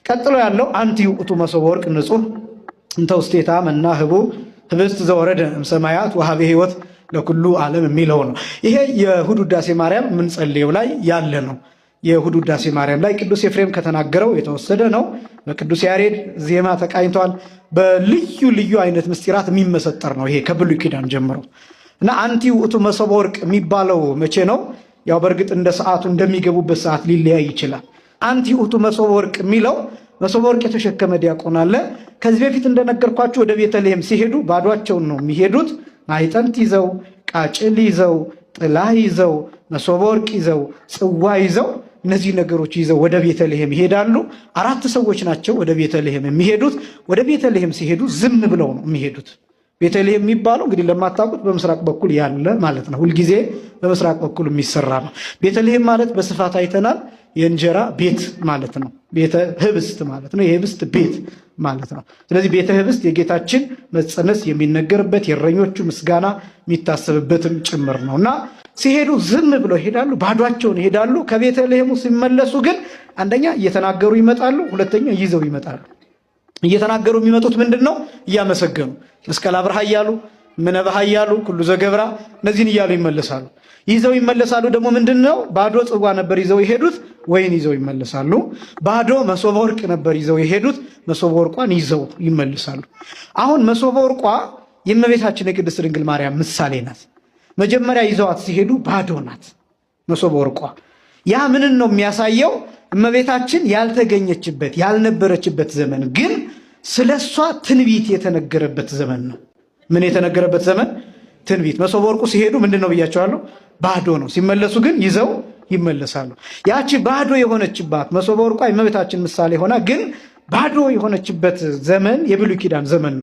ቀጥሎ ያለው አንቲ ውእቱ መሶበ ወርቅ ንጹሕ እንተ ውስቴታ መናህቡ ህብስት ዘወረደ እምሰማያት ወሀበ ሕይወት ለኩሉ ዓለም የሚለው ነው። ይሄ የእሑድ ውዳሴ ማርያም የምንጸልየው ላይ ያለ ነው። የእሑድ ውዳሴ ማርያም ላይ ቅዱስ ኤፍሬም ከተናገረው የተወሰደ ነው። በቅዱስ ያሬድ ዜማ ተቃኝቷል። በልዩ ልዩ አይነት ምስጢራት የሚመሰጠር ነው። ይሄ ከብሉይ ኪዳን ጀምሮ እና አንቲ ውእቱ መሶበ ወርቅ የሚባለው መቼ ነው? ያው በእርግጥ እንደ ሰዓቱ እንደሚገቡበት ሰዓት ሊለያይ ይችላል። አንቲ ውእቱ መሶበ ወርቅ የሚለው መሶበ ወርቅ የተሸከመ ዲያቆን አለ። ከዚህ በፊት እንደነገርኳችሁ ወደ ቤተልሔም ሲሄዱ ባዷቸውን ነው የሚሄዱት። ማዕጠንት ይዘው፣ ቃጭል ይዘው፣ ጥላ ይዘው፣ መሶበ ወርቅ ይዘው፣ ጽዋ ይዘው፣ እነዚህ ነገሮች ይዘው ወደ ቤተልሔም ይሄዳሉ። 4 ሰዎች ናቸው ወደ ቤተልሔም የሚሄዱት። ወደ ቤተልሔም ሲሄዱ ዝም ብለው ነው የሚሄዱት። ቤተልሔም የሚባለው እንግዲህ ለማታውቁት በምስራቅ በኩል ያለ ማለት ነው። ሁልጊዜ በምስራቅ በኩል የሚሰራ ነው። ቤተልሔም ማለት በስፋት አይተናል። የእንጀራ ቤት ማለት ነው። ቤተ ህብስት ማለት ነው። የህብስት ቤት ማለት ነው። ስለዚህ ቤተ ህብስት የጌታችን መጸነስ የሚነገርበት የእረኞቹ ምስጋና የሚታሰብበትም ጭምር ነው እና ሲሄዱ ዝም ብለው ይሄዳሉ። ባዷቸውን ይሄዳሉ። ከቤተልሔሙ ሲመለሱ ግን አንደኛ እየተናገሩ ይመጣሉ፣ ሁለተኛ ይዘው ይመጣሉ። እየተናገሩ የሚመጡት ምንድን ነው? እያመሰገኑ መስቀል አብርሃ እያሉ ምነበሃ እያሉ ኩሉ ዘገብራ እነዚህን እያሉ ይመለሳሉ። ይዘው ይመለሳሉ ደግሞ ምንድን ነው? ባዶ ጽዋ ነበር ይዘው የሄዱት፣ ወይን ይዘው ይመለሳሉ። ባዶ መሶበ ወርቅ ነበር ይዘው የሄዱት፣ መሶበ ወርቋን ይዘው ይመለሳሉ። አሁን መሶበ ወርቋ የእመቤታችን የቅድስት ድንግል ማርያም ምሳሌ ናት። መጀመሪያ ይዘዋት ሲሄዱ ባዶ ናት መሶበ ወርቋ። ያ ምንን ነው የሚያሳየው? እመቤታችን ያልተገኘችበት ያልነበረችበት ዘመን ግን ስለሷ ትንቢት የተነገረበት ዘመን ነው። ምን የተነገረበት ዘመን? ትንቢት። መሶበ ወርቁ ሲሄዱ ምንድን ነው ብያቸዋለሁ? ባዶ ነው። ሲመለሱ ግን ይዘው ይመለሳሉ። ያቺ ባዶ የሆነችባት መሶበ ወርቋ የእመቤታችን ምሳሌ ሆና ግን ባዶ የሆነችበት ዘመን የብሉይ ኪዳን ዘመን ነው።